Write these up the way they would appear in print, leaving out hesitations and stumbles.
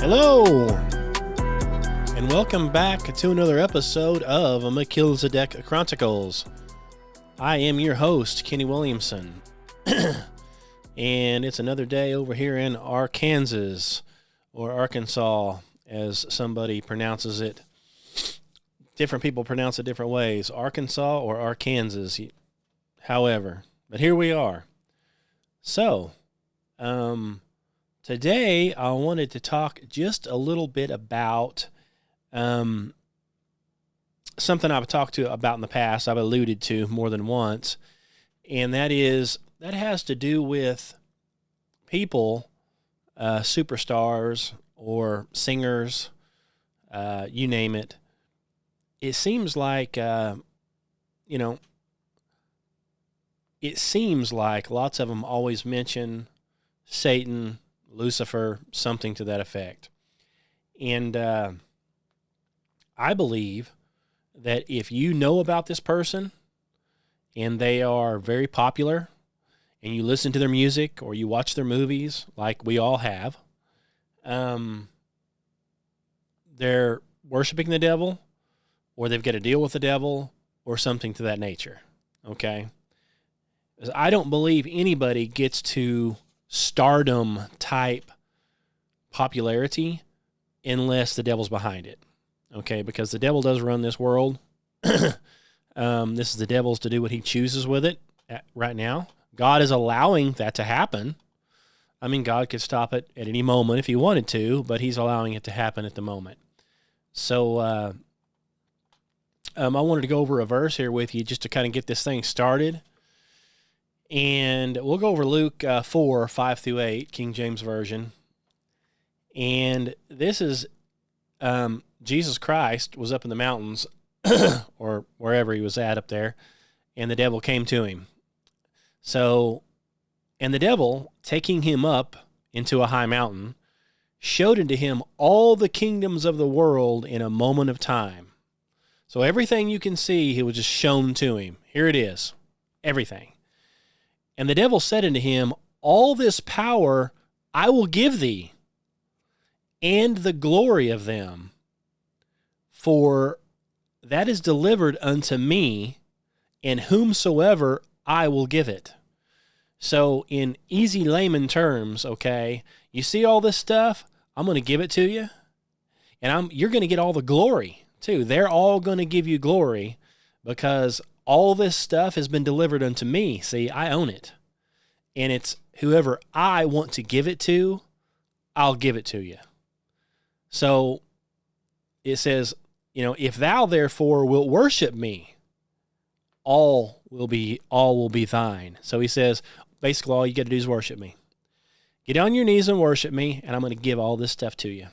Hello, and welcome back to another episode of Melchizedek Chronicles. I am your host, Kenny Williamson, and it's another day over here in Arkansas, or Arkansas, as somebody pronounces it. Different people pronounce it different ways, Arkansas or Arkansas, however, but here we are. So, today, I wanted to talk just a little bit about something I've talked about in the past, I've alluded to more than once, and that has to do with people, superstars or singers, you name it. It seems like, it seems like lots of them always mention Satan, Lucifer, something to that effect. And I believe that if you know about this person and they are very popular and you listen to their music or you watch their movies like we all have, they're worshiping the devil or they've got to deal with the devil or something to that nature, okay? I don't believe anybody gets to stardom type popularity unless the devil's behind it, okay? Because the devil does run this world. This is the devil's to do what he chooses with it right now. God is allowing that to happen. I mean, God could stop it at any moment if he wanted to, but he's allowing it to happen at the moment. So I wanted to go over a verse here with you just to kind of get this thing started. And we'll go over Luke 4, 5 through 8, King James Version. And this is Jesus Christ was up in the mountains or wherever he was at up there, and the devil came to him. So, and the devil, taking him up into a high mountain, showed unto him all the kingdoms of the world in a moment of time. So everything you can see, it was just shown to him. Here it is, everything. And the devil said unto him, all this power I will give thee, and the glory of them, for that is delivered unto me, and whomsoever I will give it. So in easy layman terms, okay, you see all this stuff, I'm going to give it to you, and you're going to get all the glory too. They're all going to give you glory because all this stuff has been delivered unto me. See, I own it. And it's whoever I want to give it to, I'll give it to you. So it says, if thou therefore wilt worship me, all will be thine. So he says, basically all you got to do is worship me. Get on your knees and worship me, and I'm going to give all this stuff to you.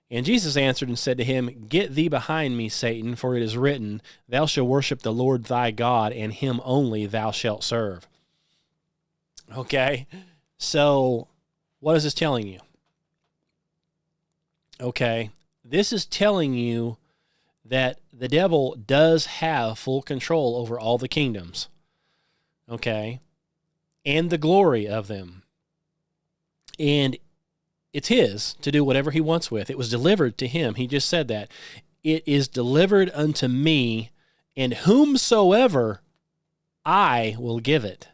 And Jesus answered and said to him, get thee behind me, Satan, for it is written, thou shalt worship the Lord thy God, and him only thou shalt serve. Okay, so what is this telling you? Okay, this is telling you that the devil does have full control over all the kingdoms, okay, and the glory of them. And it's his to do whatever he wants with. It was delivered to him. He just said that. It is delivered unto me, and whomsoever I will give it.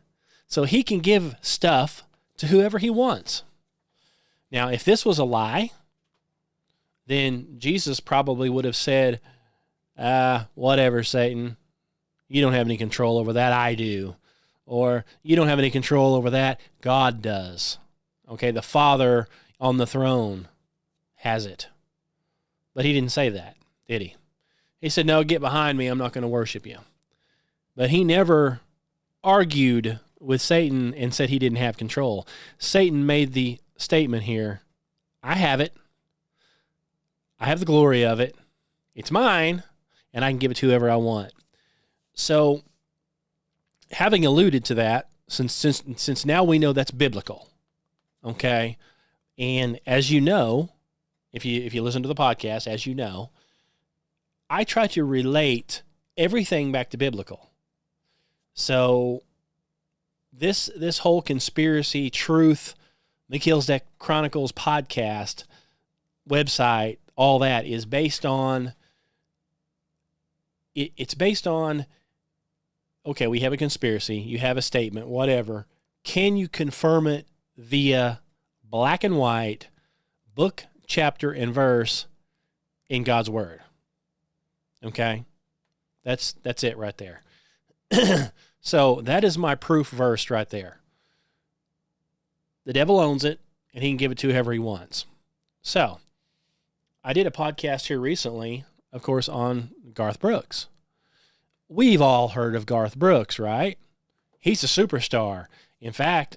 So he can give stuff to whoever he wants. Now, if this was a lie, then Jesus probably would have said, whatever, Satan. You don't have any control over that. I do. Or you don't have any control over that. God does. Okay, the Father on the throne has it. But he didn't say that, did he? He said, no, get behind me. I'm not going to worship you. But he never argued with Satan and said he didn't have control. Satan made the statement here, I have it. I have the glory of it. It's mine, and I can give it to whoever I want. So, having alluded to that, since now we know that's biblical, okay? And as you know, if you listen to the podcast, as you know, I try to relate everything back to biblical. So this whole conspiracy truth Melchizedek Chronicles podcast website, all that is based on, it's based on, okay, we have a conspiracy, you have a statement, whatever. Can you confirm it via black and white, book, chapter, and verse in God's word? Okay? That's it right there. So that is my proof verse right there. The devil owns it, and he can give it to whoever he wants. So I did a podcast here recently, of course, on Garth Brooks. We've all heard of Garth Brooks, right? He's a superstar. In fact,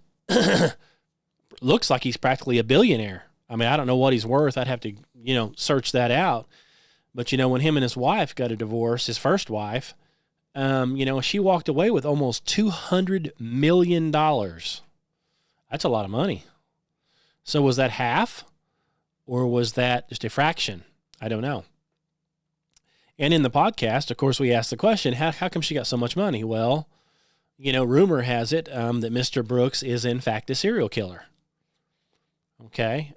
looks like he's practically a billionaire. I mean, I don't know what he's worth. I'd have to, search that out. But, when him and his wife got a divorce, his first wife, she walked away with almost $200 million. That's a lot of money. So was that half, or was that just a fraction? I don't know. And in the podcast, of course, we asked the question, how come she got so much money? Well, rumor has it that Mr. Brooks is, in fact, a serial killer. Okay.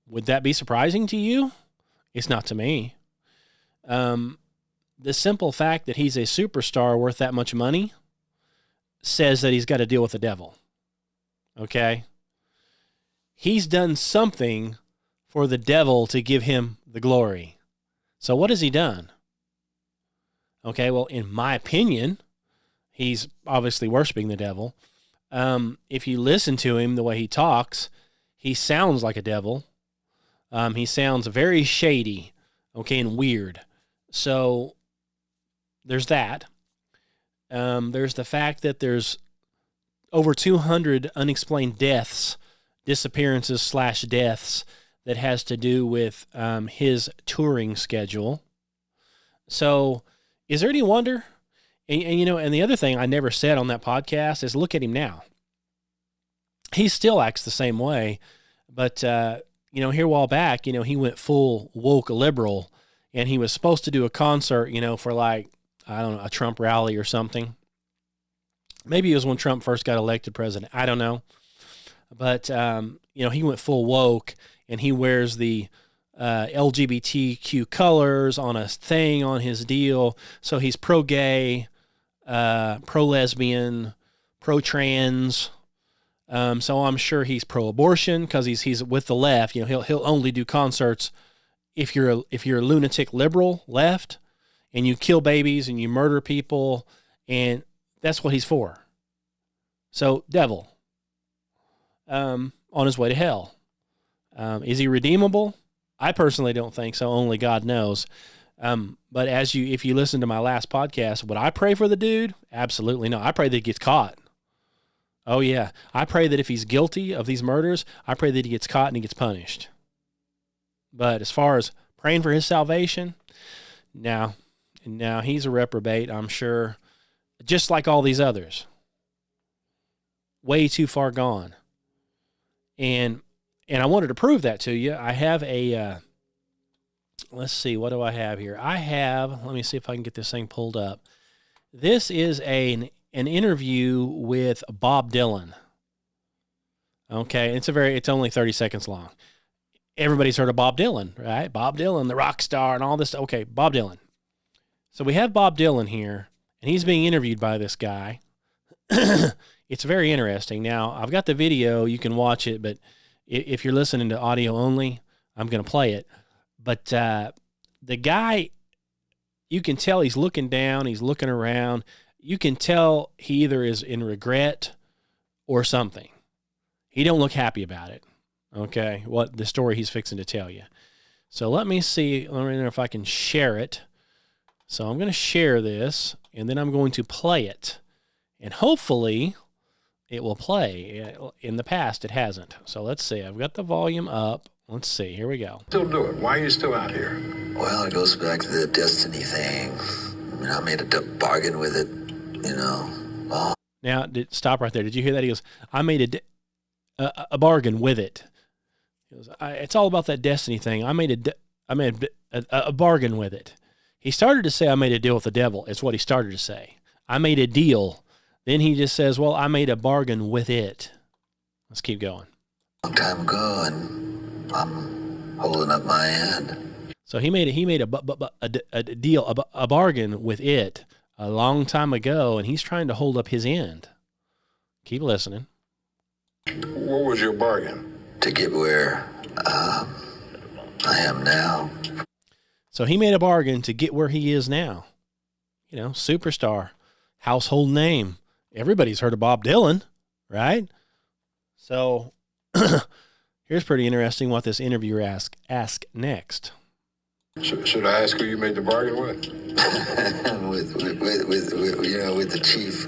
Would that be surprising to you? It's not to me. The simple fact that he's a superstar worth that much money says that he's got to deal with the devil. Okay? He's done something for the devil to give him the glory. So what has he done? Okay, well, in my opinion, he's obviously worshiping the devil. If you listen to him, the way he talks, he sounds like a devil. He sounds very shady, okay, and weird. So there's that. There's the fact that there's over 200 unexplained disappearances / deaths that has to do with his touring schedule. So is there any wonder? And the other thing I never said on that podcast is look at him now. He still acts the same way, but here a while back, he went full woke liberal, and he was supposed to do a concert, for like, I don't know, a Trump rally or something. Maybe it was when Trump first got elected president. I don't know. But, he went full woke, and he wears the LGBTQ colors on a thing on his deal. So he's pro-gay, pro-lesbian, pro-trans. So I'm sure he's pro-abortion because he's with the left. He'll only do concerts if you're a lunatic liberal left, and you kill babies and you murder people, and that's what he's for. So devil, on his way to hell. Is he redeemable? I personally don't think so. Only God knows. But if you listen to my last podcast, would I pray for the dude? Absolutely not. I pray that he gets caught. Oh yeah. I pray that if he's guilty of these murders, I pray that he gets caught and he gets punished. But as far as praying for his salvation, no, he's a reprobate, I'm sure, just like all these others. Way too far gone. And I wanted to prove that to you. I have let's see, what do I have here? Let me see if I can get this thing pulled up. This is an interview with Bob Dylan. Okay, it's only 30 seconds long. Everybody's heard of Bob Dylan, right? Bob Dylan, the rock star and all this. Okay, Bob Dylan. So we have Bob Dylan here, and he's being interviewed by this guy. It's very interesting. Now, I've got the video. You can watch it, but if you're listening to audio only, I'm going to play it. But the guy, you can tell he's looking down. He's looking around. You can tell he either is in regret or something. He don't look happy about it. Okay, what the story he's fixing to tell you. So let me see. Let me know if I can share it. So I'm going to share this, and then I'm going to play it. And hopefully it will play. In the past, it hasn't. So let's see. I've got the volume up. Let's see. Here we go. Still do it. Why are you still out here? Well, it goes back to the destiny thing. I made a bargain with it, Oh. Now, stop right there. Did you hear that? He goes, I made a bargain with it. He goes, it's all about that destiny thing. I made a bargain with it. He started to say, I made a deal with the devil. It's what he started to say. I made a deal. Then he just says, well, I made a bargain with it. Let's keep going. Long time ago, and I'm holding up my end. So he made a deal, a bargain with it a long time ago, and he's trying to hold up his end. Keep listening. What was your bargain? To get where I am now. So he made a bargain to get where he is now. You know, superstar, household name. Everybody's heard of Bob Dylan, right? So here's pretty interesting what this interviewer asked next. Should I ask who you made the bargain with? with the chief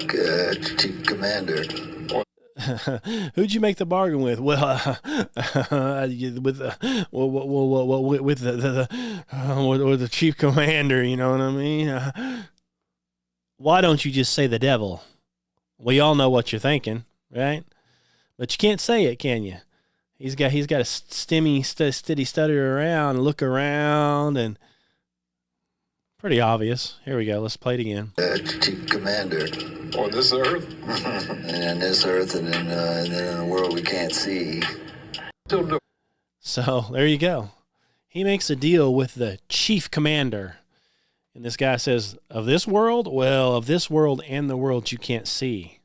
commander. Who'd you make the bargain with? Well, with the chief commander. You know what I mean? Why don't you just say the devil? We all know what you're thinking, right? But you can't say it, can you? He's got a steady stutter around, look around, and pretty obvious. Here we go. Let's play it again. Chief commander. On this earth? And this earth, and then in a world we can't see. So there you go. He makes a deal with the chief commander. And this guy says, of this world? Well, of this world and the world you can't see.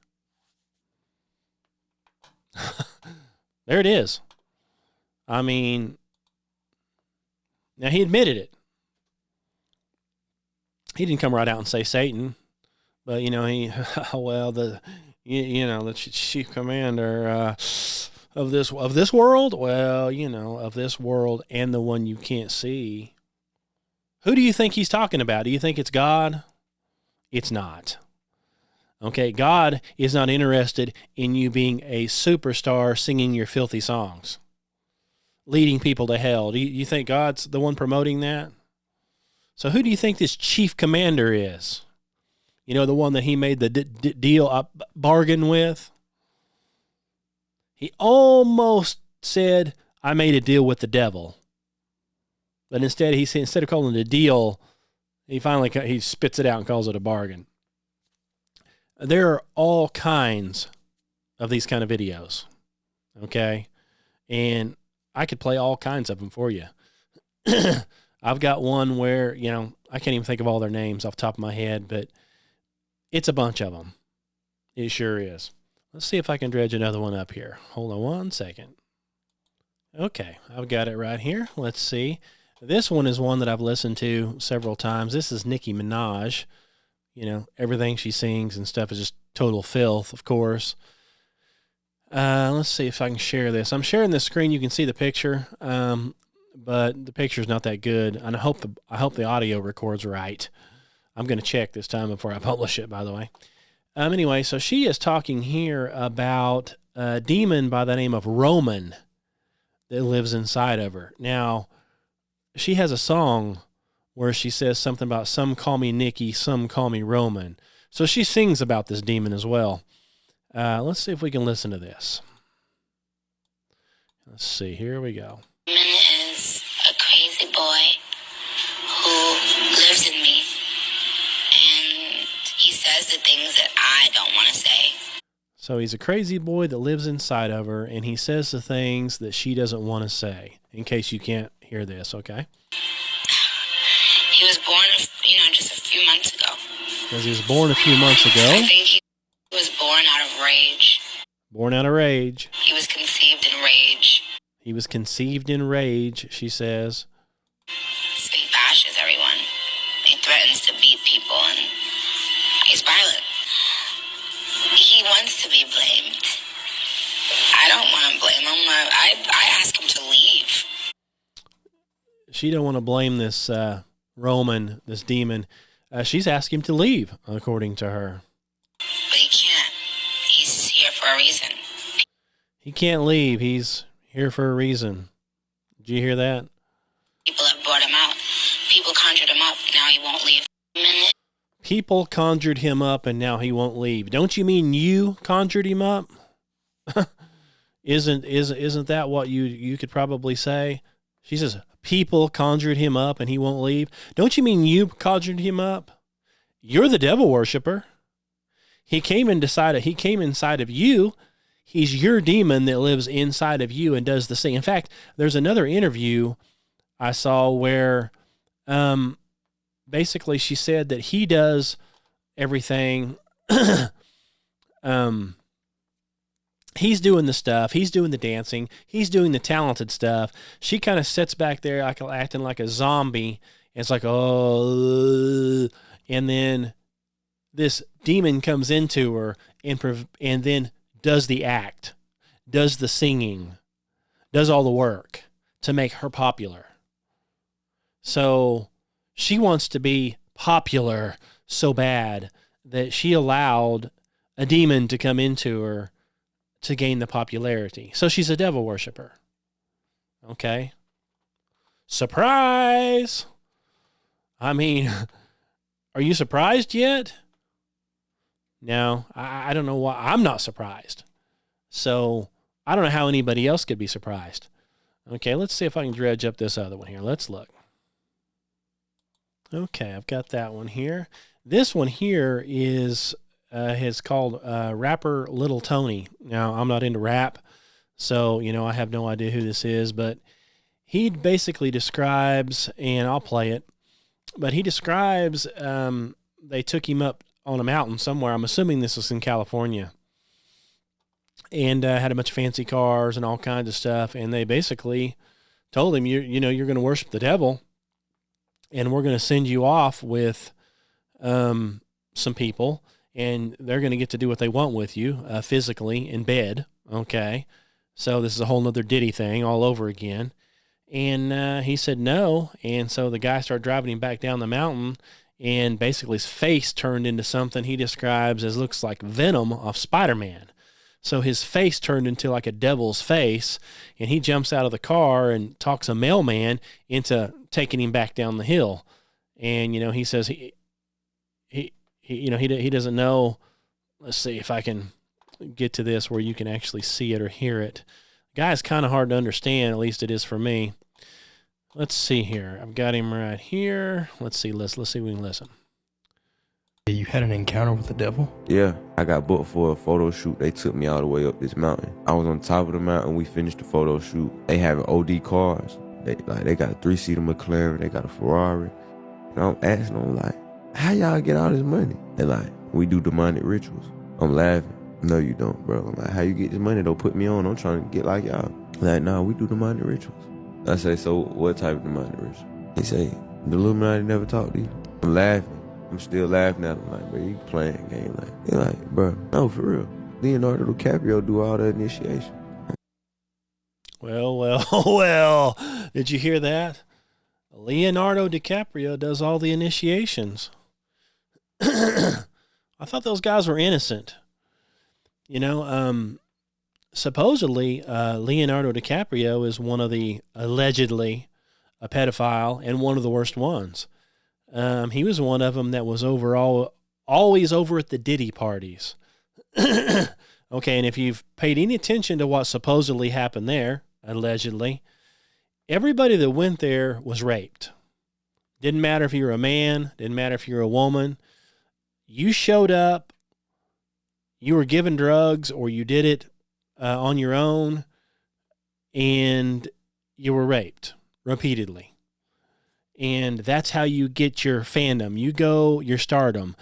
There it is. I mean, now he admitted it. He didn't come right out and say Satan, but you know, the chief commander of this world. Well, you know, of this world and the one you can't see. Who do you think he's talking about? Do you think it's God? It's not. Okay, God is not interested in you being a superstar singing your filthy songs, leading people to hell. Do you think God's the one promoting that? So who do you think this chief commander is? You know, the one that he made the deal bargain with? He almost said, I made a deal with the devil. But instead of calling it a deal, he spits it out and calls it a bargain. There are all kinds of these kind of videos, okay? And I could play all kinds of them for you. I've got one where, you know, I can't even think of all their names off the top of my head, but it's a bunch of them. It sure is. Let's see if I can dredge another one up here. Hold on one second. Okay, I've got it right here. Let's see. This one is one that I've listened to several times. This is Nicki Minaj. You know, everything she sings and stuff is just total filth, of course. Let's see if I can share this. I'm sharing this screen. You can see the picture, but the picture's not that good. And I hope the audio records right. I'm going to check this time before I publish it, by the way. Anyway, so she is talking here about a demon by the name of Roman that lives inside of her. Now, she has a song where she says something about some call me Nikki, some call me Roman. So she sings about this demon as well. Let's see if we can listen to this. Let's see. Here we go. Roman is a crazy boy who lives in me, and he says the things that I don't want to say. So he's a crazy boy that lives inside of her, and he says the things that she doesn't want to say, in case you can't hear this, okay? He was born, just a few months ago. Because he was born a few months ago. I think he was born out of rage. Born out of rage. He was conceived in rage. He was conceived in rage, she says. So he bashes everyone. He threatens to beat people, and he's violent. He wants to be blamed. I don't want to blame him. I ask him to leave. She don't want to blame this Roman, this demon. She's asking him to leave, according to her. But he can't. He's here for a reason. He can't leave. He's here for a reason. Did you hear that? People have brought him out. People conjured him up. Now he won't leave. People conjured him up, and now he won't leave. Don't you mean you conjured him up? Isn't that what you could probably say? She says, people conjured him up and he won't leave. Don't you mean you conjured him up? You're the devil worshiper. He came inside of you. He's your demon that lives inside of you and does the same. In fact, there's another interview I saw where basically she said that he does everything. He's doing the stuff. He's doing the dancing. He's doing the talented stuff. She kind of sits back there acting like a zombie. It's like, oh, and then this demon comes into her and then does the act, does the singing, does all the work to make her popular. So she wants to be popular so bad that she allowed a demon to come into her to gain the popularity. So she's a devil worshiper. Okay. Surprise! I mean, are you surprised yet? No, I don't know why. I'm not surprised. So I don't know how anybody else could be surprised. Okay, let's see if I can dredge up this other one here. Let's look. Okay, I've got that one here. This one here is called rapper Little Tony. Now, I'm not into rap, so, I have no idea who this is, but he basically describes, and I'll play it, but he describes they took him up on a mountain somewhere. I'm assuming this was in California, and had a bunch of fancy cars and all kinds of stuff, and they basically told him, you're going to worship the devil, and we're going to send you off with some people, and they're going to get to do what they want with you physically in bed, okay? So this is a whole nother Diddy thing all over again. And he said no, and so the guy started driving him back down the mountain, and basically his face turned into something he describes as looks like Venom off Spider-Man. So his face turned into like a devil's face, and he jumps out of the car and talks a mailman into taking him back down the hill. And, he says he doesn't know. Let's see if I can get to this where you can actually see it or hear it. The guy's kind of hard to understand, at least it is for me. Let's see here. I've got him right here. Let's see if we can listen. You had an encounter with the devil? Yeah, I got booked for a photo shoot. They took me all the way up this mountain. I was on top of the mountain. We finished the photo shoot. They have OD cars. They got a 3-seater McLaren. They got a Ferrari. And I'm asking them, how y'all get all this money? They we do demonic rituals. I'm laughing. No, you don't, bro. I'm like, how you get this money? Don't put me on. I'm trying to get like y'all. Nah, we do demonic rituals. I say, so what type of demonic ritual? He say, the Illuminati never talked to you. I'm laughing. I'm still laughing at him bro, you playing a game. They're like, bro, no, for real. Leonardo DiCaprio do all the initiation. Well. Did you hear that? Leonardo DiCaprio does all the initiations. I thought those guys were innocent. Supposedly, Leonardo DiCaprio is allegedly a pedophile and one of the worst ones. He was one of them that was always over at the Diddy parties. Okay, and if you've paid any attention to what supposedly happened there, allegedly, everybody that went there was raped. Didn't matter if you were a man, didn't matter if you were a woman. You showed up, you were given drugs, or you did it on your own, and you were raped repeatedly. And that's how you get your fandom. Your stardom.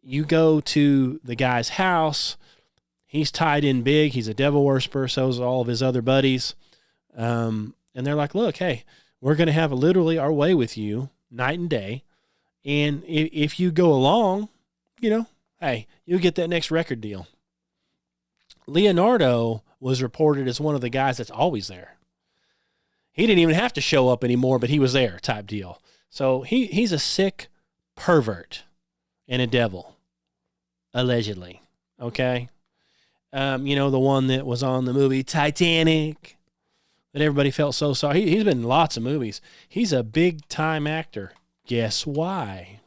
You go to the guy's house. He's tied in big. He's a devil worshiper. So is all of his other buddies. And they're like, look, hey, we're going to have literally our way with you night and day. And if you go along, hey, you'll get that next record deal. Leonardo was reported as one of the guys that's always there. He didn't even have to show up anymore, but he was there type deal. So he's a sick pervert and a devil, allegedly. Okay. The one that was on the movie Titanic that everybody felt so sorry. He's been in lots of movies. He's a big time actor. Guess why?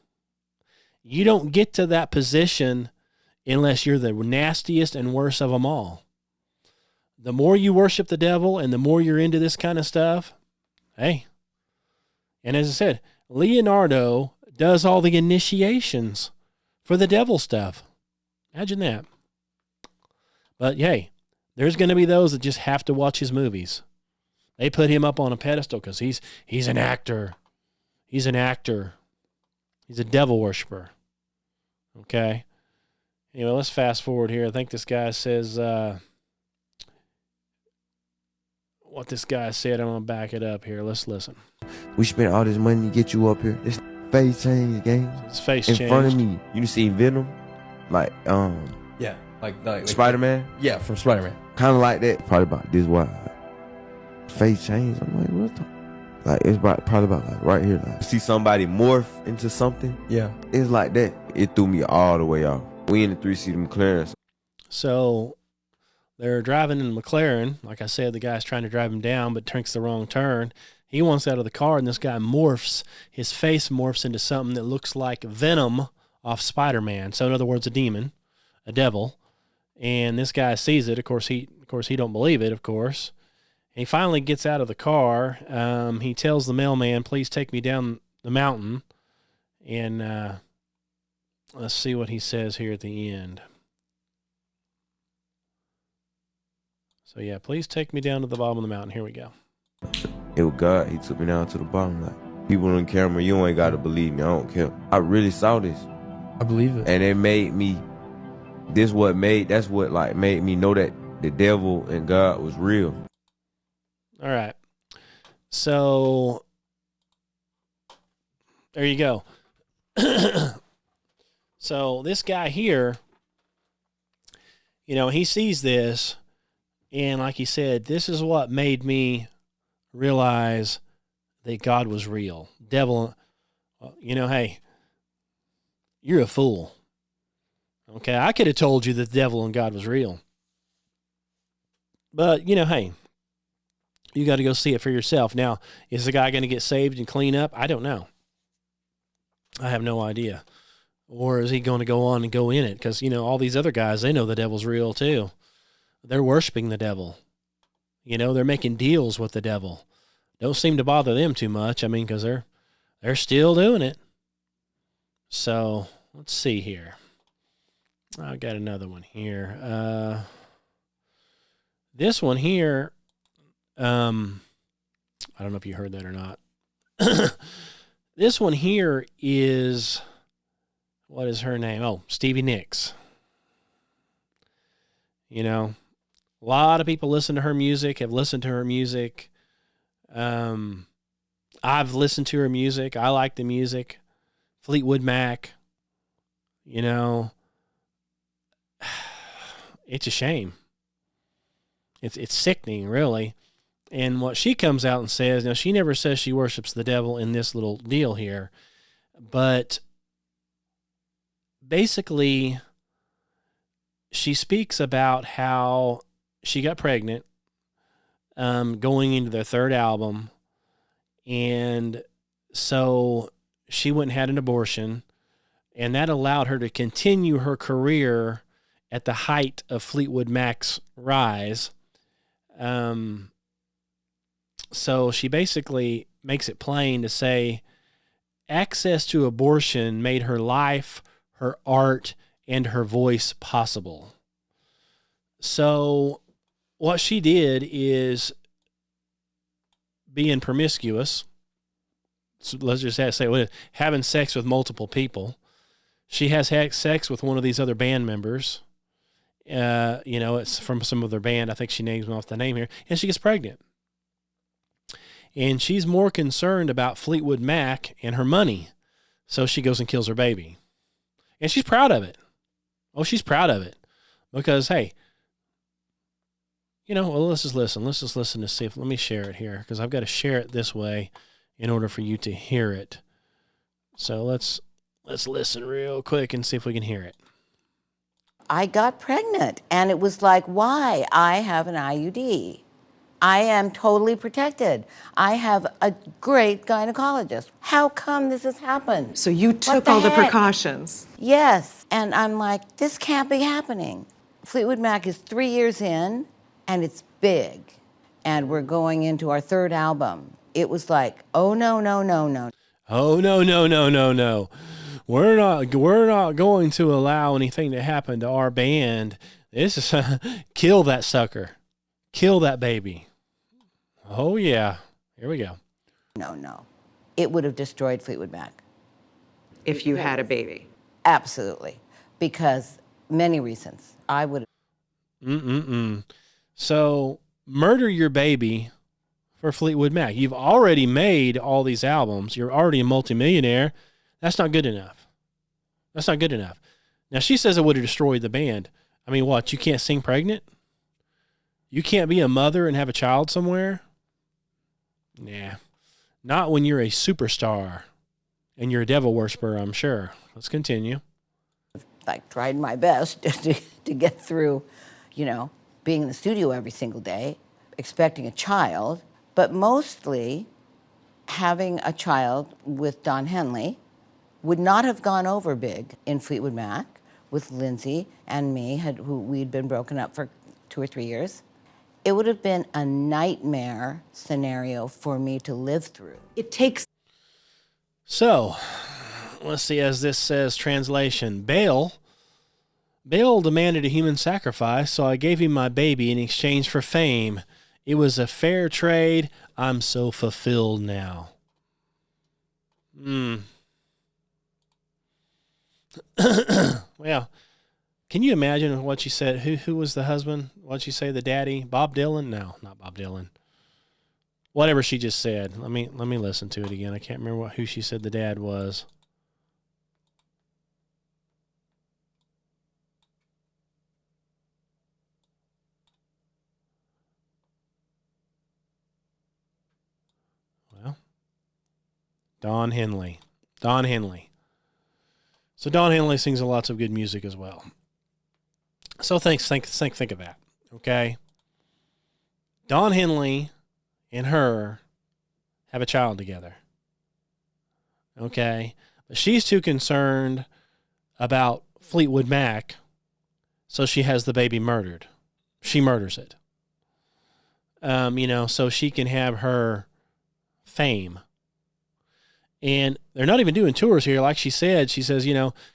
You don't get to that position unless you're the nastiest and worst of them all. The more you worship the devil and the more you're into this kind of stuff, hey. And as I said, Leonardo does all the initiations for the devil stuff. Imagine that. But hey, there's going to be those that just have to watch his movies. They put him up on a pedestal because he's an actor. He's an actor. He's a devil worshiper. Okay. Anyway, let's fast forward here. I think this guy says what this guy said. I'm going to back it up here. Let's listen. We spent all this money to get you up here. This face change game. His face in changed. front of me. You see Venom? Like, Yeah, like Spider-Man? Yeah, from Spider-Man. Kind of like that. Probably about this wide. Face change. I'm like, what the? Like, it's probably about like right here. Like, see somebody morph into something. Yeah. It's like that. It threw me all the way off. We in the 3-seater McLaren. So they're driving in McLaren. Like I said, the guy's trying to drive him down, but takes the wrong turn. He wants out of the car, and this guy morphs. His face morphs into something that looks like Venom off Spider-Man. So in other words, a demon, a devil. And this guy sees it. Of course, he don't believe it. Of course, and he finally gets out of the car. He tells the mailman, "Please take me down the mountain." And let's see what he says here at the end. So yeah, please take me down to the bottom of the mountain. Here we go. It was God. He took me down to the bottom. Like, people on camera, you ain't got to believe me. I don't care. I really saw this. I believe it. And it made me, that's what like made me know that the devil and God was real. All right. So there you go. So this guy here, he sees this, and like he said, this is what made me realize that God was real. Devil, hey, you're a fool. Okay, I could have told you that the devil and God was real. But, hey, you got to go see it for yourself. Now, is the guy going to get saved and clean up? I don't know. I have no idea. Or is he going to go on and go in it? Because, all these other guys, they know the devil's real too. They're worshiping the devil. They're making deals with the devil. Don't seem to bother them too much. I mean, because they're still doing it. So let's see here. I got another one here. This one here, I don't know if you heard that or not. This one here is, what is her name? Oh, Stevie Nicks. A lot of people listen to her music, have listened to her music. I've listened to her music. I like the music. Fleetwood Mac, it's a shame. It's sickening, really. And what she comes out and says, now she never says she worships the devil in this little deal here, but basically she speaks about how she got pregnant going into their third album, and so she went and had an abortion, and that allowed her to continue her career at the height of Fleetwood Mac's rise. So she basically makes it plain to say access to abortion made her life, her art, and her voice possible. So what she did is being promiscuous. So let's just say having sex with multiple people. She has had sex with one of these other band members. It's from some other band. I think she names them off the name here. And she gets pregnant. And she's more concerned about Fleetwood Mac and her money. So she goes and kills her baby. And she's proud of it. Oh, she's proud of it. Because, hey, let's just listen. Let's just listen to see if, let me share it here. Because I've got to share it this way in order for you to hear it. So let's listen real quick and see if we can hear it. I got pregnant, and it was like, why? I have an IUD. I am totally protected. I have a great gynecologist. How come this has happened? So you took all the precautions? Yes, and I'm like, this can't be happening. Fleetwood Mac is 3 years in, and it's big, and we're going into our third album. It was like, oh, no, no, no, no. Oh, no, no, no, no, no. We're not going to allow anything to happen to our band. This is kill that sucker. Kill that baby. Oh, yeah. Here we go. No. It would have destroyed Fleetwood Mac. If you had a baby. Absolutely. Because many reasons. I would. So murder your baby for Fleetwood Mac. You've already made all these albums. You're already a multimillionaire. That's not good enough. That's not good enough. Now, she says it would have destroyed the band. I mean, what? You can't sing pregnant? You can't be a mother and have a child somewhere? Nah. Not when you're a superstar and you're a devil worshiper, I'm sure. Let's continue. Like, tried my best to get through, being in the studio every single day, expecting a child, but mostly having a child with Don Henley would not have gone over big in Fleetwood Mac with Lindsay and me, who we'd been broken up for 2 or 3 years. It would have been a nightmare scenario for me to live through. It takes. So, let's see, as this says, translation, Baal demanded a human sacrifice, so I gave him my baby in exchange for fame. It was a fair trade. I'm so fulfilled now. Well, can you imagine what she said? Who was the husband? What'd she say? The daddy? Bob Dylan? No, not Bob Dylan. Whatever she just said. Let me listen to it again. I can't remember who she said the dad was. Well, Don Henley. So Don Henley sings lots of good music as well. So think of that, okay? Don Henley and her have a child together, okay? But she's too concerned about Fleetwood Mac, so she has the baby murdered. She murders it, so she can have her fame. And they're not even doing tours here. Like she said, she says,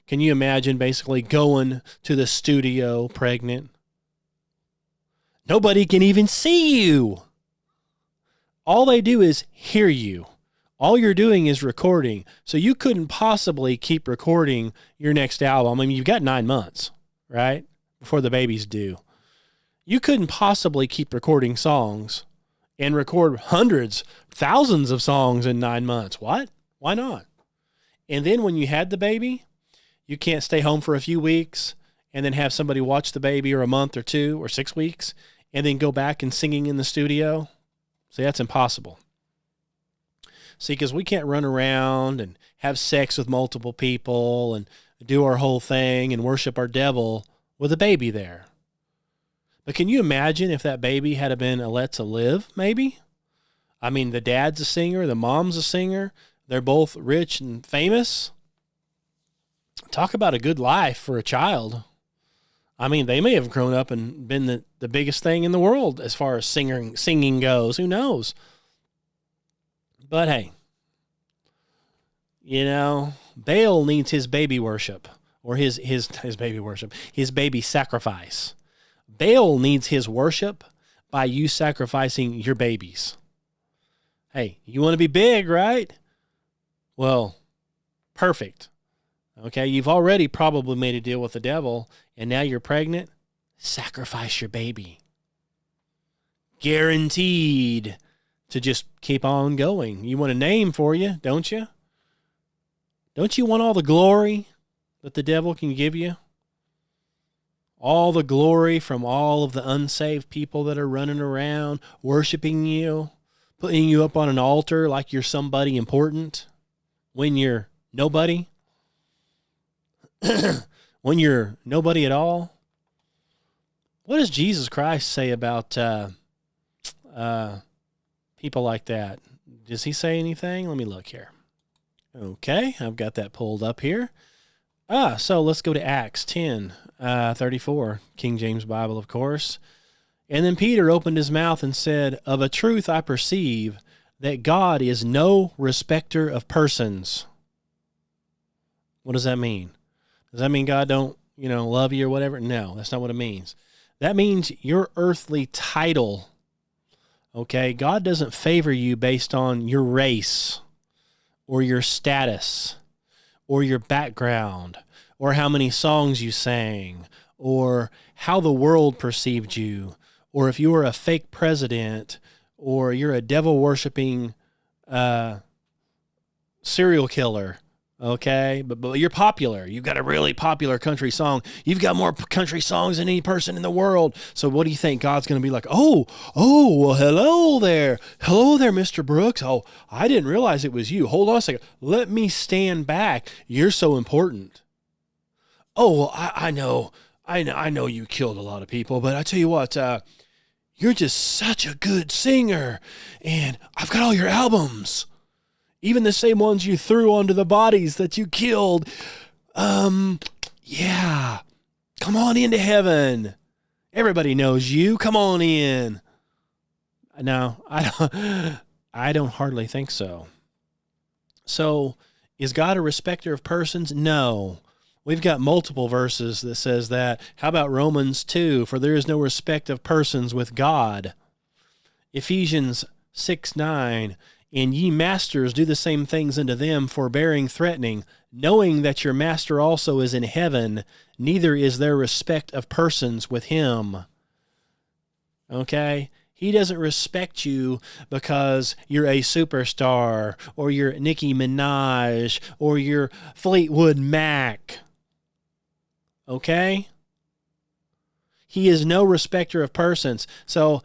can you imagine basically going to the studio pregnant? Nobody can even see you. All they do is hear you. All you're doing is recording. So you couldn't possibly keep recording your next album. I mean, you've got 9 months, right? Before the baby's due. You couldn't possibly keep recording songs and record hundreds, thousands of songs in 9 months. What? Why not? And then when you had the baby, you can't stay home for a few weeks and then have somebody watch the baby, or a month or 2 or 6 weeks, and then go back and singing in the studio. See, that's impossible. See, because we can't run around and have sex with multiple people and do our whole thing and worship our devil with a baby there. But can you imagine if that baby had been a Let to Live, maybe? I mean, the dad's a singer, the mom's a singer. They're both rich and famous. Talk about a good life for a child. I mean, they may have grown up and been the biggest thing in the world as far as singing goes. Who knows? But hey, Baal needs his baby worship, or his baby worship, his baby sacrifice. Baal needs his worship by you sacrificing your babies. Hey, you want to be big, right? Well, perfect. Okay, you've already probably made a deal with the devil, and now you're pregnant. Sacrifice your baby. Guaranteed to just keep on going. You want a name for you, don't you? Don't you want all the glory that the devil can give you? All the glory from all of the unsaved people that are running around, worshiping you, putting you up on an altar like you're somebody important when you're nobody? When you're nobody at all? What does Jesus Christ say about people like that? Does he say anything? Let me look here. Okay, I've got that pulled up here. So let's go to Acts 10:34, King James Bible, of course. And then Peter opened his mouth and said, "Of a truth I perceive that God is no respecter of persons." What does that mean? Does that mean God don't, love you or whatever? No, that's not what it means. That means your earthly title Okay? God doesn't favor you based on your race or your status or your background or how many songs you sang or how the world perceived you or if you were a fake president or you're a devil-worshiping serial killer. Okay, but you're popular. You've got a really popular country song. You've got more country songs than any person in the world. So what do you think? God's going to be like, well, hello there, Mr. Brooks. Oh, I didn't realize it was you. Hold on a second. Let me stand back. You're so important. Oh, well, I know you killed a lot of people, but I tell you what, you're just such a good singer, and I've got all your albums. Even the same ones you threw onto the bodies that you killed. Yeah. Come on into heaven. Everybody knows you. Come on in. No, I don't hardly think so. So, is God a respecter of persons? No. We've got multiple verses that says that. How about Romans 2? For there is no respect of persons with God. Ephesians 6:9. And ye masters, do the same things unto them, forbearing, threatening, knowing that your master also is in heaven, neither is there respect of persons with him. Okay? He doesn't respect you because you're a superstar, or you're Nicki Minaj, or you're Fleetwood Mac. Okay? He is no respecter of persons. So,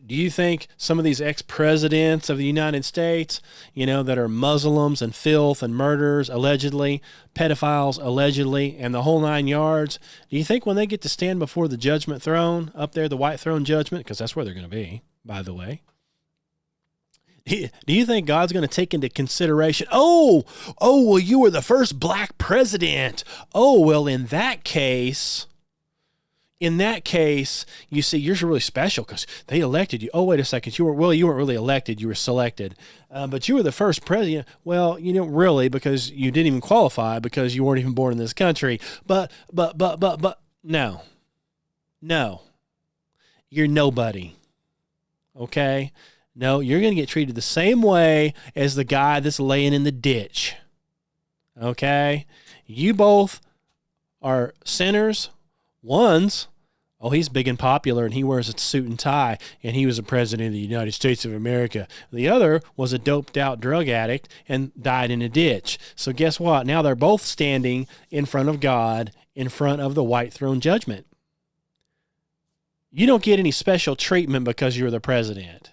do you think some of these ex-presidents of the United States, that are Muslims and filth and murderers, allegedly, pedophiles, allegedly, and the whole 9 yards, do you think when they get to stand before the judgment throne, up there, the white throne judgment, because that's where they're going to be, by the way, do you think God's going to take into consideration, well, you were the first black president. Oh, well, in that case, you see, you're really special because they elected you. Oh, wait a second. You weren't really elected. You were selected. But you were the first president. Well, you don't really, because you didn't even qualify because you weren't even born in this country. But, no. You're nobody. Okay? No, you're going to get treated the same way as the guy that's laying in the ditch. Okay? You both are sinners. One's, he's big and popular, and he wears a suit and tie, and he was the president of the United States of America. The other was a doped-out drug addict and died in a ditch. So guess what? Now they're both standing in front of God, in front of the white throne judgment. You don't get any special treatment because you're the president.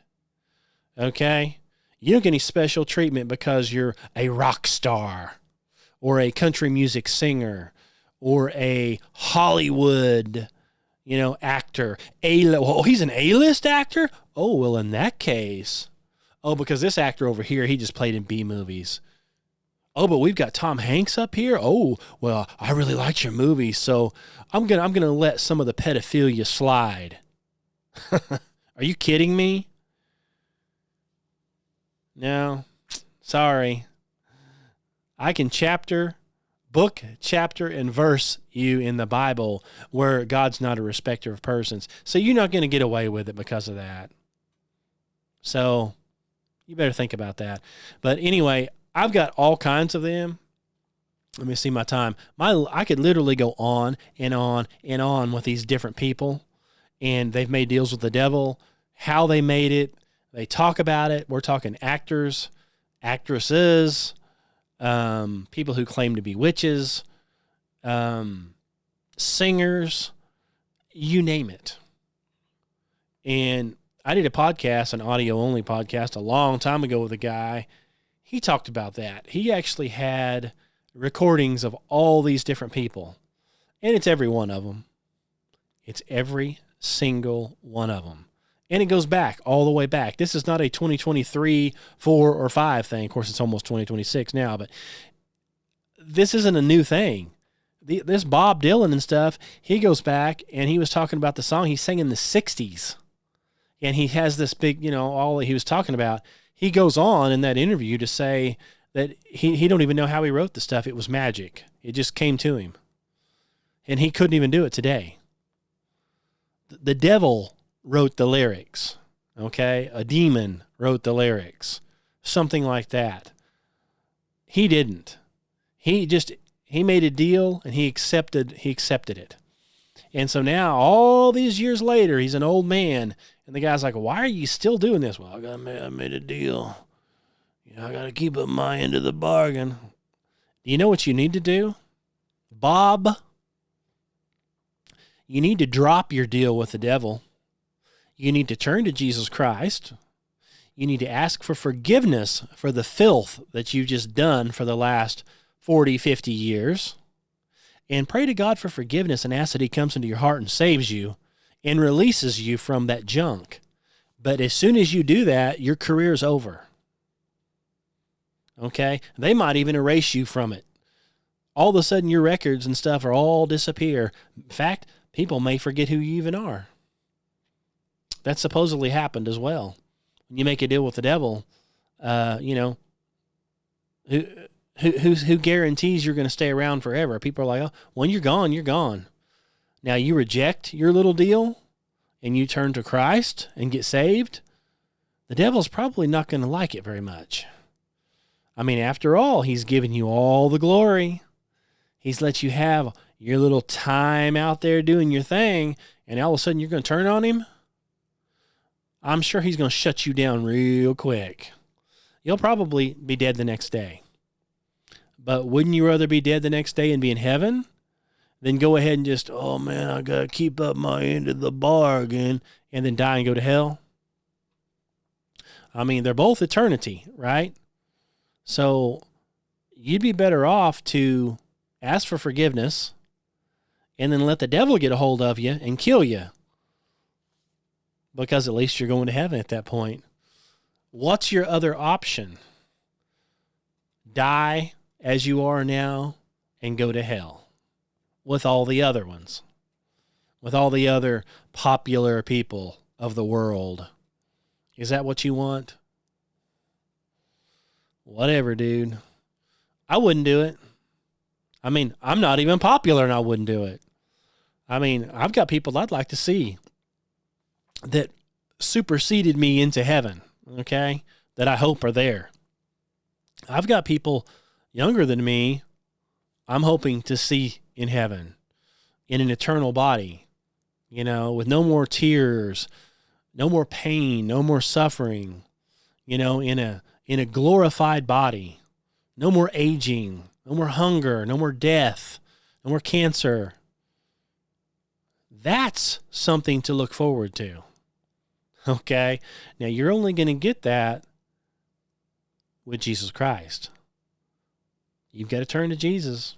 Okay? You don't get any special treatment because you're a rock star or a country music singer or a Hollywood, actor. He's an A-list actor? Oh, well, in that case. Oh, because this actor over here, he just played in B movies. Oh, but we've got Tom Hanks up here. Oh, well, I really liked your movie, so I'm gonna let some of the pedophilia slide. Are you kidding me? No, sorry. I can book, chapter, and verse you in the Bible where God's not a respecter of persons. So you're not going to get away with it because of that. So you better think about that. But anyway, I've got all kinds of them. Let me see my time. I could literally go on and on and on with these different people, and they've made deals with the devil, how they made it. They talk about it. We're talking actors, actresses, people who claim to be witches, singers, you name it. And I did a podcast, an audio-only podcast, a long time ago with a guy. He talked about that. He actually had recordings of all these different people, and it's every one of them. It's every single one of them. And it goes back, all the way back. This is not a 2023, 4, or 5 thing. Of course, it's almost 2026 now, but this isn't a new thing. This Bob Dylan and stuff, he goes back, and he was talking about the song he sang in the 60s. And he has this big, all that he was talking about. He goes on in that interview to say that he don't even know how he wrote the stuff. It was magic. It just came to him. And he couldn't even do it today. The devil wrote the lyrics. Okay? A demon wrote the lyrics. Something like that. He didn't. He made a deal and he accepted it. And so now, all these years later, he's an old man, and the guy's like, why are you still doing this? Well, I made a deal. I got to keep up my end of the bargain. Do you know what you need to do? Bob, you need to drop your deal with the devil. You need to turn to Jesus Christ. You need to ask for forgiveness for the filth that you've just done for the last 40, 50 years. And pray to God for forgiveness and ask that he comes into your heart and saves you and releases you from that junk. But as soon as you do that, your career's over. Okay? They might even erase you from it. All of a sudden, your records and stuff are all disappear. In fact, people may forget who you even are. That supposedly happened as well. When you make a deal with the devil, who guarantees you're going to stay around forever? People are like, oh, when you're gone, you're gone. Now you reject your little deal and you turn to Christ and get saved. The devil's probably not going to like it very much. I mean, after all, he's given you all the glory. He's let you have your little time out there doing your thing, and all of a sudden you're going to turn on him? I'm sure he's going to shut you down real quick. You'll probably be dead the next day. But wouldn't you rather be dead the next day and be in heaven than go ahead and just, oh man, I got to keep up my end of the bargain, and then die and go to hell? I mean, they're both eternity, right? So you'd be better off to ask for forgiveness and then let the devil get a hold of you and kill you, because at least you're going to heaven at that point. What's your other option? Die as you are now and go to hell with all the other ones, with all the other popular people of the world. Is that what you want? Whatever, dude. I wouldn't do it. I mean, I'm not even popular and I wouldn't do it. I mean, I've got people I'd like to see that superseded me into heaven, okay, that I hope are there. I've got people younger than me I'm hoping to see in heaven, in an eternal body, with no more tears, no more pain, no more suffering, in a glorified body, no more aging, no more hunger, no more death, no more cancer. That's something to look forward to. Okay? Now, you're only going to get that with Jesus Christ. You've got to turn to Jesus.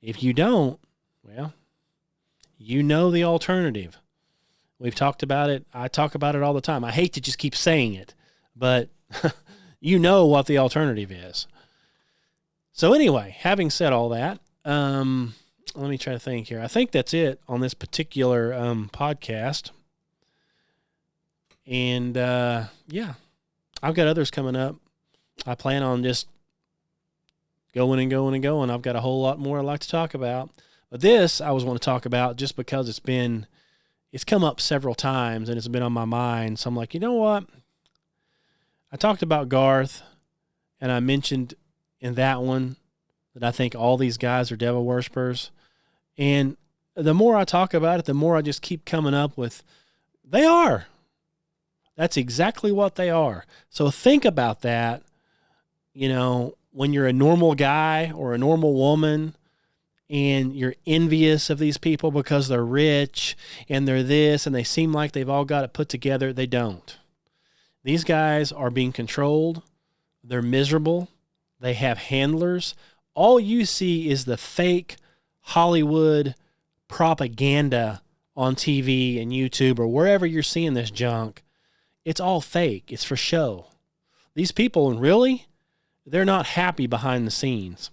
If you don't, well, you know the alternative. We've talked about it. I talk about it all the time. I hate to just keep saying it, but you know what the alternative is. So anyway, having said all that, let me try to think here. I think that's it on this particular podcast. And yeah, I've got others coming up. I plan on just going and going and going. I've got a whole lot more I'd like to talk about. But this I always want to talk about just because it's come up several times and it's been on my mind. So I'm like, you know what? I talked about Garth, and I mentioned in that one that I think all these guys are devil worshipers. And the more I talk about it, the more I just keep coming up with, they are. That's exactly what they are. So think about that, when you're a normal guy or a normal woman and you're envious of these people because they're rich and they're this and they seem like they've all got it put together. They don't. These guys are being controlled. They're miserable. They have handlers. All you see is the fake Hollywood propaganda on TV and YouTube or wherever you're seeing this junk. It's all fake. It's for show. These people, really, they're not happy behind the scenes.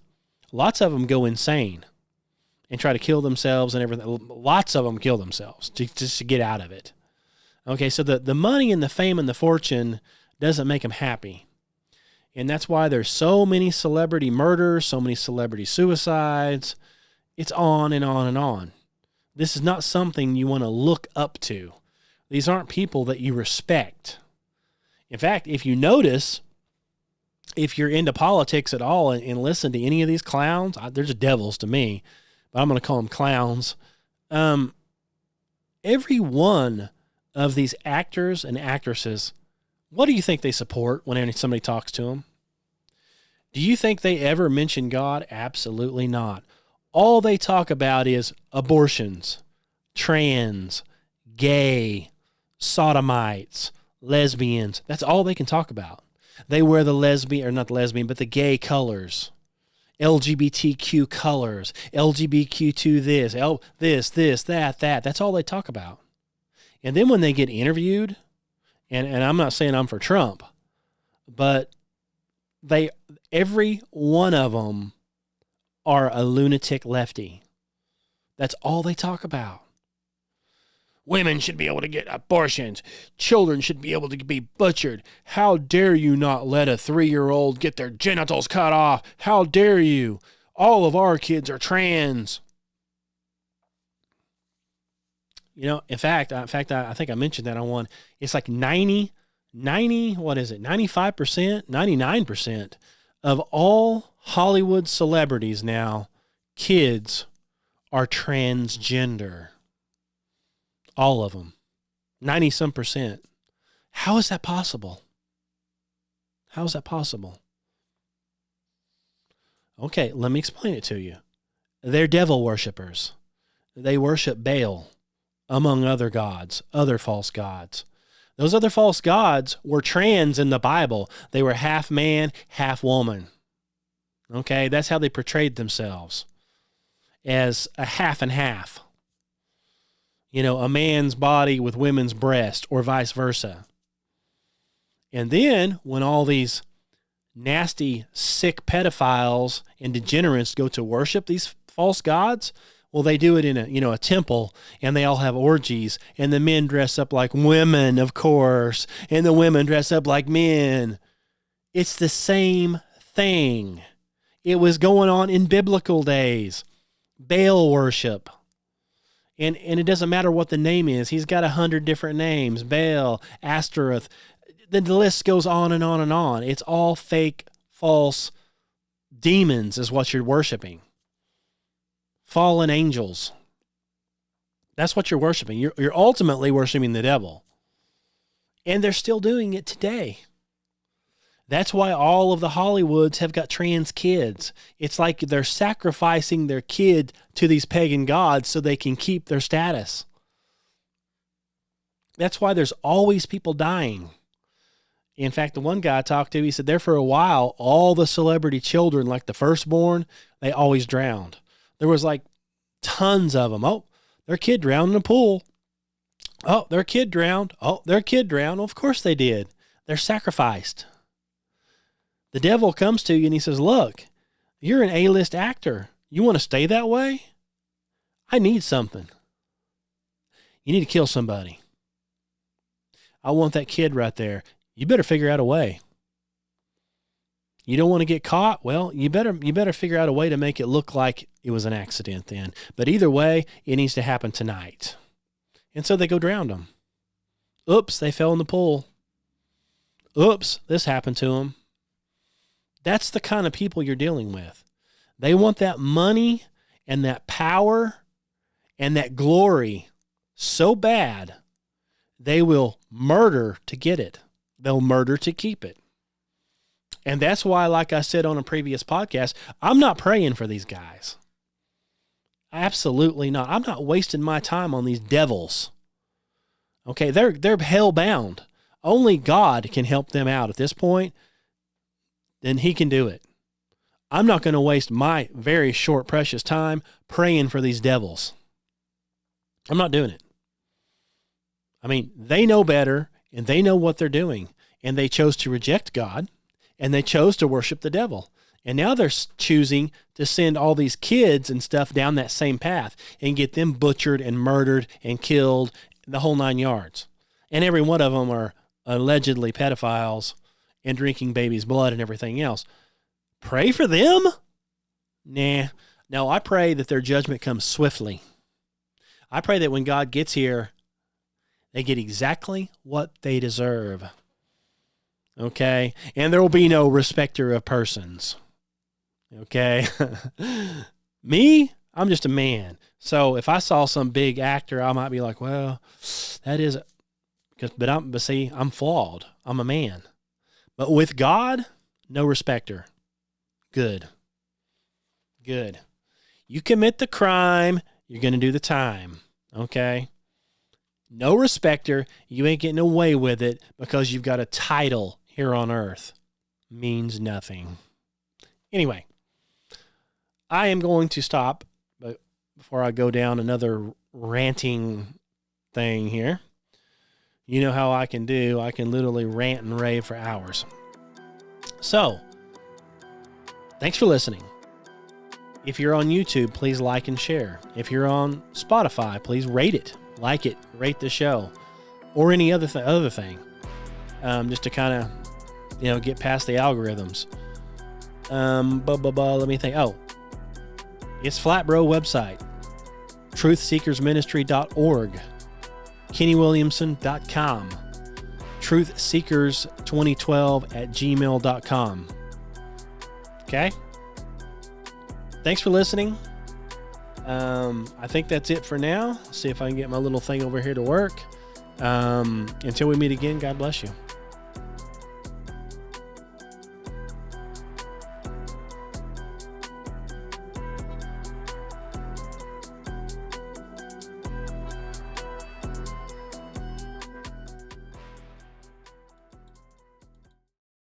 Lots of them go insane and try to kill themselves and everything. Lots of them kill themselves just to get out of it. Okay, so the money and the fame and the fortune doesn't make them happy. And that's why there's so many celebrity murders, so many celebrity suicides. It's on and on and on. This is not something you want to look up to. These aren't people that you respect. In fact, if you notice, if you're into politics at all and listen to any of these clowns, there's devils to me, but I'm going to call them clowns. Every one of these actors and actresses, what do you think they support when somebody talks to them? Do you think they ever mention God? Absolutely not. All they talk about is abortions, trans, gay, sodomites, lesbians. That's all they can talk about. They wear the the gay colors, LGBTQ colors, LGBTQ this, that. That's all they talk about. And then when they get interviewed, and I'm not saying I'm for Trump, but every one of them are a lunatic lefty. That's all they talk about. Women should be able to get abortions. Children should be able to be butchered. How dare you not let a 3-year-old get their genitals cut off? How dare you? All of our kids are trans. You know, in fact, I think I mentioned that on one. It's like 95%, 99% of all Hollywood celebrities now, kids are transgender. All of them. 90-some percent. How is that possible? How is that possible? Okay, let me explain it to you. They're devil worshipers. They worship Baal, among other gods, other false gods. Those other false gods were trans in the Bible. They were half man, half woman. Okay, that's how they portrayed themselves, as a half and half. You know, a man's body with women's breast, or vice versa. And then, when all these nasty, sick pedophiles and degenerates go to worship these false gods, well, they do it in a temple, and they all have orgies, and the men dress up like women, of course, and the women dress up like men. It's the same thing. It was going on in biblical days. Baal worship. And it doesn't matter what the name is. He's got 100 different names. Baal, Astaroth. The list goes on and on and on. It's all fake, false demons is what you're worshiping. Fallen angels. That's what you're worshiping. You're ultimately worshiping the devil. And they're still doing it today. That's why all of the Hollywoods have got trans kids. It's like they're sacrificing their kid to these pagan gods so they can keep their status. That's why there's always people dying. In fact, the one guy I talked to, he said there for a while, all the celebrity children, like the firstborn, they always drowned. There was like tons of them. Oh, their kid drowned in a pool. Oh, their kid drowned. Oh, their kid drowned. Well, of course they did. They're sacrificed. The devil comes to you and he says, look, you're an A-list actor. You want to stay that way? I need something. You need to kill somebody. I want that kid right there. You better figure out a way. You don't want to get caught? Well, you better figure out a way to make it look like it was an accident then. But either way, it needs to happen tonight. And so they go drown them. Oops, they fell in the pool. Oops, this happened to them. That's the kind of people you're dealing with. They want that money and that power and that glory so bad, they will murder to get it. They'll murder to keep it. And that's why, like I said on a previous podcast, I'm not praying for these guys. Absolutely not. I'm not wasting my time on these devils. Okay, they're hell-bound. Only God can help them out at this point. Then he can do it. I'm not going to waste my very short, precious time praying for these devils. I'm not doing it. I mean, they know better, and they know what they're doing, and they chose to reject God, and they chose to worship the devil. And now they're choosing to send all these kids and stuff down that same path and get them butchered and murdered and killed, the whole 9 yards. And every one of them are allegedly pedophiles and drinking babies' blood and everything else. Pray for them? Nah. No, I pray that their judgment comes swiftly. I pray that when God gets here, They get exactly what they deserve. Okay? And there will be no respecter of persons. Okay? Me, I'm just a man. So if I saw some big actor, I might be like, well, that is, but see, I'm flawed. I'm a man. But with God, no respecter. Good. Good. You commit the crime, you're going to do the time. Okay? No respecter. You ain't getting away with it because you've got a title here on earth. Means nothing. Anyway, I am going to stop, but before I go down another ranting thing here, you know how I can do. I can literally rant and rave for hours. So, thanks for listening. If you're on YouTube, please like and share. If you're on Spotify, please rate it, like it, rate the show, or any other thing, just to kind of, get past the algorithms. Let me think. Oh, it's Flatbro website, truthseekersministry.org, kennywilliamson.com, truthseekers2012@gmail.com. Okay? Thanks for listening. I think that's it for now. See if I can get my little thing over here to work. Until we meet again, God bless you.